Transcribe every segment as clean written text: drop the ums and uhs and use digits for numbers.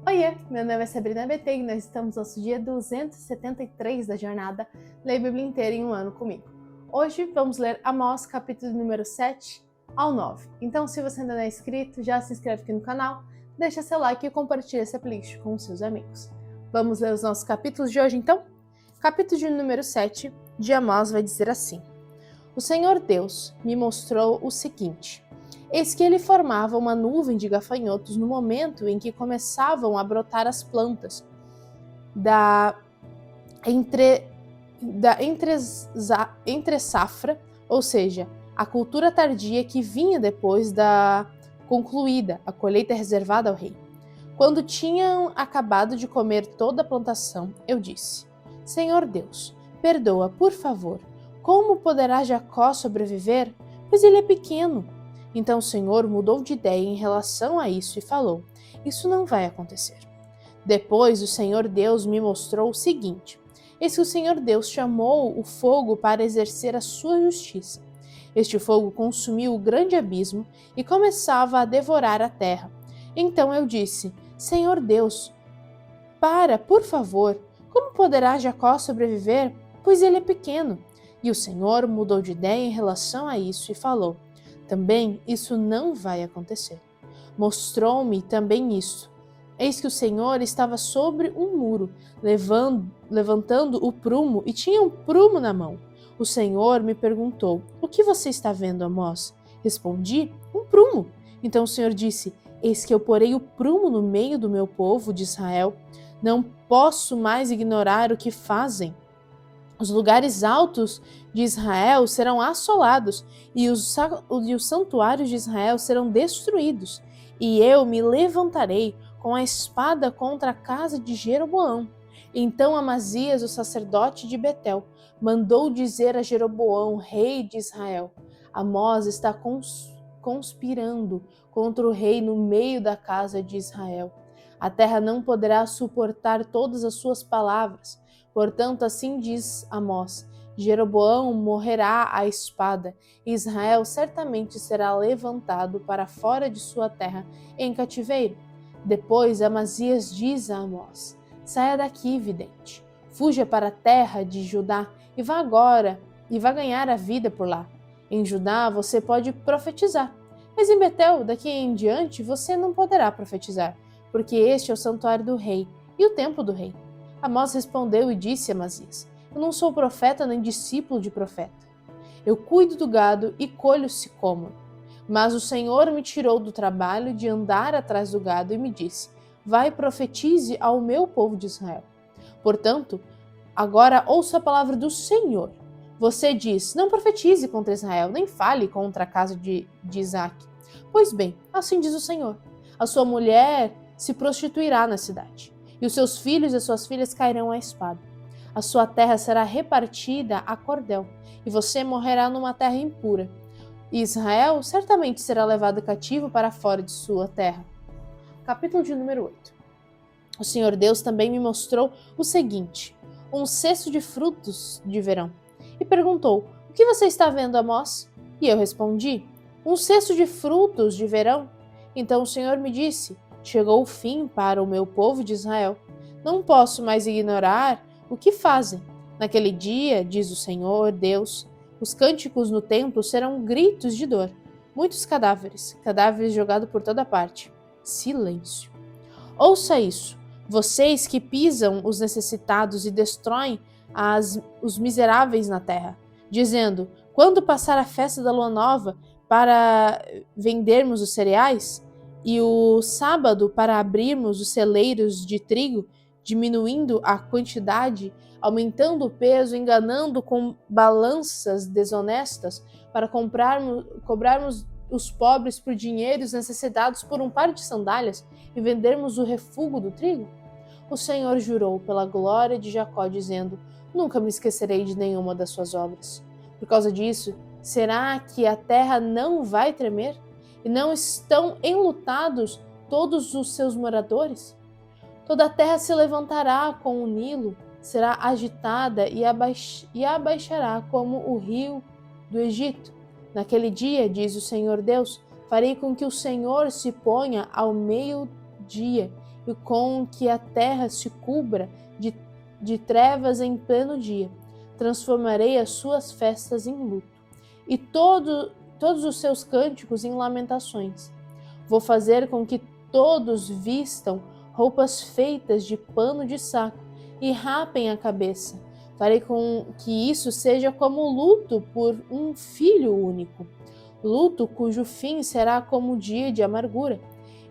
Oiê, meu nome é Sabrina BT e nós estamos no nosso dia 273 da jornada Leia a Bíblia inteira em um ano comigo. Hoje vamos ler Amós, capítulo número 7 ao 9. Então, se você ainda não é inscrito, já se inscreve aqui no canal, deixa seu like e compartilha essa playlist com os seus amigos. Vamos ler os nossos capítulos de hoje, então? Capítulo de número 7 de Amós vai dizer assim: O Senhor Deus me mostrou o seguinte: eis que ele formava uma nuvem de gafanhotos no momento em que começavam a brotar as plantas da entre safra, ou seja, a cultura tardia que vinha depois da concluída, a colheita reservada ao rei. Quando tinham acabado de comer toda a plantação, eu disse: Senhor Deus, perdoa, por favor. Como poderá Jacó sobreviver? Pois ele é pequeno. Então o Senhor mudou de ideia em relação a isso e falou: Isso não vai acontecer. Depois o Senhor Deus me mostrou o seguinte: eis que o Senhor Deus chamou o fogo para exercer a sua justiça. Este fogo consumiu o grande abismo e começava a devorar a terra. Então eu disse: Senhor Deus, por favor. Como poderá Jacó sobreviver? Pois ele é pequeno. E o Senhor mudou de ideia em relação a isso e falou: Também isso não vai acontecer. Mostrou-me também isso. Eis que o Senhor estava sobre um muro, levantando o prumo, e tinha um prumo na mão. O Senhor me perguntou: O que você está vendo, Amós? Respondi: Um prumo. Então o Senhor disse: Eis que eu porei o prumo no meio do meu povo de Israel. Não posso mais ignorar o que fazem. Os lugares altos de Israel serão assolados e os santuários de Israel serão destruídos. E eu me levantarei com a espada contra a casa de Jeroboão. Então Amazias, o sacerdote de Betel, mandou dizer a Jeroboão, rei de Israel: Amós está conspirando contra o rei no meio da casa de Israel. A terra não poderá suportar todas as suas palavras. Portanto, assim diz Amós: Jeroboão morrerá à espada, e Israel certamente será levantado para fora de sua terra em cativeiro. Depois Amazias diz a Amós: Saia daqui, vidente. Fuja para a terra de Judá e vá agora e vá ganhar a vida por lá. Em Judá você pode profetizar, mas em Betel, daqui em diante, você não poderá profetizar, porque este é o santuário do rei e o templo do rei. Amós respondeu e disse a Amazias: Eu não sou profeta nem discípulo de profeta. Eu cuido do gado e colho o sicômoro. Mas o Senhor me tirou do trabalho de andar atrás do gado e me disse: Vai e profetize ao meu povo de Israel. Portanto, agora ouça a palavra do Senhor. Você diz: Não profetize contra Israel, nem fale contra a casa de Isaac. Pois bem, assim diz o Senhor: A sua mulher se prostituirá na cidade, e os seus filhos e suas filhas cairão à espada. A sua terra será repartida a cordel, e você morrerá numa terra impura. E Israel certamente será levado cativo para fora de sua terra. Capítulo de número 8. O Senhor Deus também me mostrou o seguinte: um cesto de frutos de verão. E perguntou: O que você está vendo, Amós? E eu respondi: Um cesto de frutos de verão. Então o Senhor me disse: Chegou o fim para o meu povo de Israel. Não posso mais ignorar o que fazem. Naquele dia, diz o Senhor Deus, os cânticos no templo serão gritos de dor. Muitos cadáveres jogados por toda parte. Silêncio. Ouça isso, vocês que pisam os necessitados e destroem os miseráveis na terra, dizendo: Quando passar a festa da lua nova para vendermos os cereais, e o sábado para abrirmos os celeiros de trigo, diminuindo a quantidade, aumentando o peso, enganando com balanças desonestas, para cobrarmos os pobres por dinheiro e os necessitados por um par de sandálias e vendermos o refúgio do trigo? O Senhor jurou pela glória de Jacó, dizendo: Nunca me esquecerei de nenhuma das suas obras. Por causa disso, será que a terra não vai tremer? E não estão enlutados todos os seus moradores? Toda a terra se levantará com o Nilo, será agitada e abaixará como o rio do Egito. Naquele dia, diz o Senhor Deus, farei com que o Senhor se ponha ao meio-dia e com que a terra se cubra de trevas em pleno dia. Transformarei as suas festas em luto e todos os seus cânticos em lamentações. Vou fazer com que todos vistam roupas feitas de pano de saco e rapem a cabeça. Farei com que isso seja como luto por um filho único, luto cujo fim será como dia de amargura.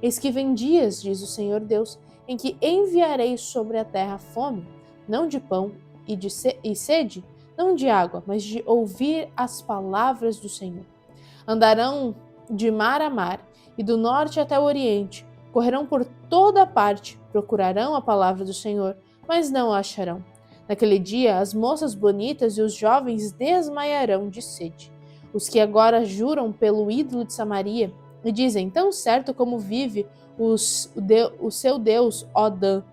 Eis que vem dias, diz o Senhor Deus, em que enviarei sobre a terra fome, não de pão e sede, não de água, mas de ouvir as palavras do Senhor. Andarão de mar a mar e do norte até o oriente, correrão por toda parte, procurarão a palavra do Senhor, mas não a acharão. Naquele dia, as moças bonitas e os jovens desmaiarão de sede. Os que agora juram pelo ídolo de Samaria e dizem, tão certo como vive o seu Deus, ó Dan,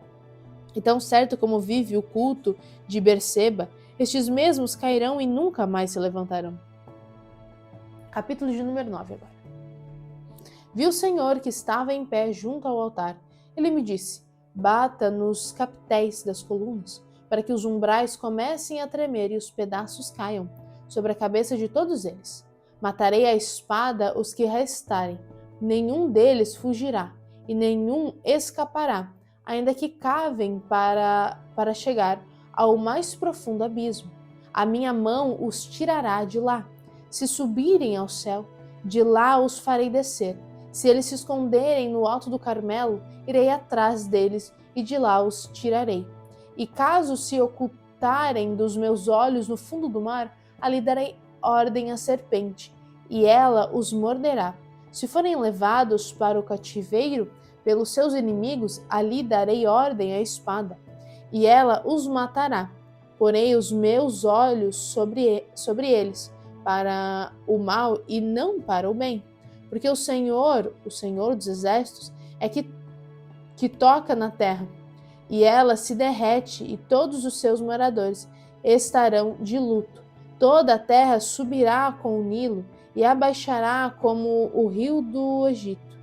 e tão certo como vive o culto de Berseba, estes mesmos cairão e nunca mais se levantarão. Capítulo de número 9 agora. Vi o Senhor que estava em pé junto ao altar. Ele me disse, bata nos capitéis das colunas, para que os umbrais comecem a tremer e os pedaços caiam sobre a cabeça de todos eles. Matarei à espada os que restarem, nenhum deles fugirá, e nenhum escapará, ainda que cavem para chegar ao mais profundo abismo. A minha mão os tirará de lá. Se subirem ao céu, de lá os farei descer. Se eles se esconderem no alto do Carmelo, irei atrás deles e de lá os tirarei. E caso se ocultarem dos meus olhos no fundo do mar, ali darei ordem à serpente, e ela os morderá. Se forem levados para o cativeiro pelos seus inimigos, ali darei ordem à espada, e ela os matará. Porei os meus olhos sobre eles, para o mal e não para o bem. Porque o Senhor dos exércitos, é que toca na terra, e ela se derrete, e todos os seus moradores estarão de luto. Toda a terra subirá com o Nilo, e abaixará como o rio do Egito.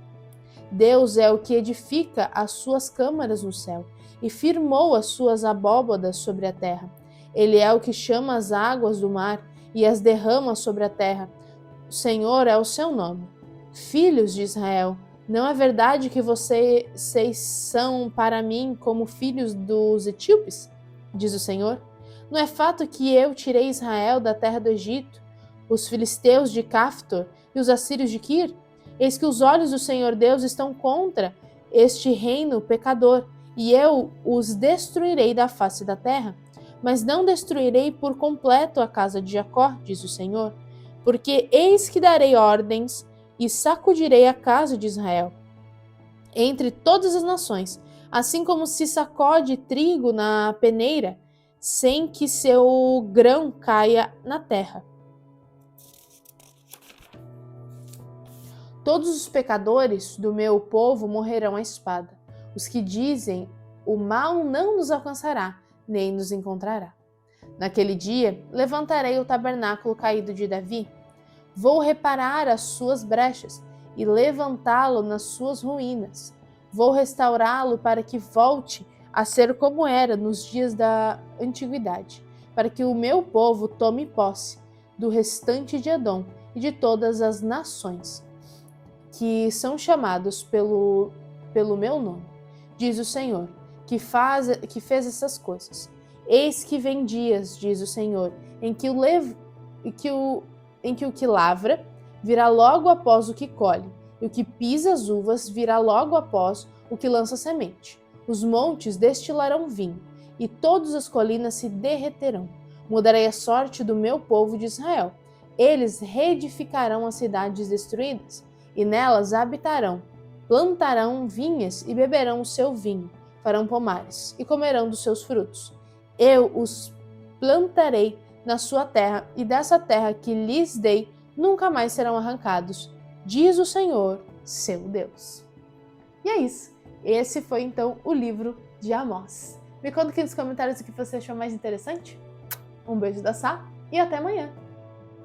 Deus é o que edifica as suas câmaras no céu, e firmou as suas abóbadas sobre a terra. Ele é o que chama as águas do mar, e as derrama sobre a terra. O Senhor é o seu nome. Filhos de Israel, não é verdade que vocês são para mim como filhos dos etíopes? Diz o Senhor. Não é fato que eu tirei Israel da terra do Egito, os filisteus de Caftor e os assírios de Quir? Eis que os olhos do Senhor Deus estão contra este reino pecador, e eu os destruirei da face da terra. Mas não destruirei por completo a casa de Jacó, diz o Senhor, porque eis que darei ordens e sacudirei a casa de Israel entre todas as nações, assim como se sacode trigo na peneira, sem que seu grão caia na terra. Todos os pecadores do meu povo morrerão à espada. Os que dizem, o mal não nos alcançará, nem nos encontrará. Naquele dia, levantarei o tabernáculo caído de Davi. Vou reparar as suas brechas e levantá-lo nas suas ruínas. Vou restaurá-lo para que volte a ser como era nos dias da antiguidade, para que o meu povo tome posse do restante de Edom e de todas as nações que são chamados pelo meu nome, diz o Senhor, que fez essas coisas. Eis que vem dias, diz o Senhor, em que o que lavra virá logo após o que colhe, e o que pisa as uvas virá logo após o que lança semente. Os montes destilarão vinho, e todas as colinas se derreterão. Mudarei a sorte do meu povo de Israel. Eles reedificarão as cidades destruídas, e nelas habitarão. Plantarão vinhas e beberão o seu vinho, farão pomares e comerão dos seus frutos. Eu os plantarei na sua terra, e dessa terra que lhes dei nunca mais serão arrancados, diz o Senhor, seu Deus. E é isso. Esse foi então o livro de Amós. Me conta aqui nos comentários o que você achou mais interessante. Um beijo da Sá e até amanhã!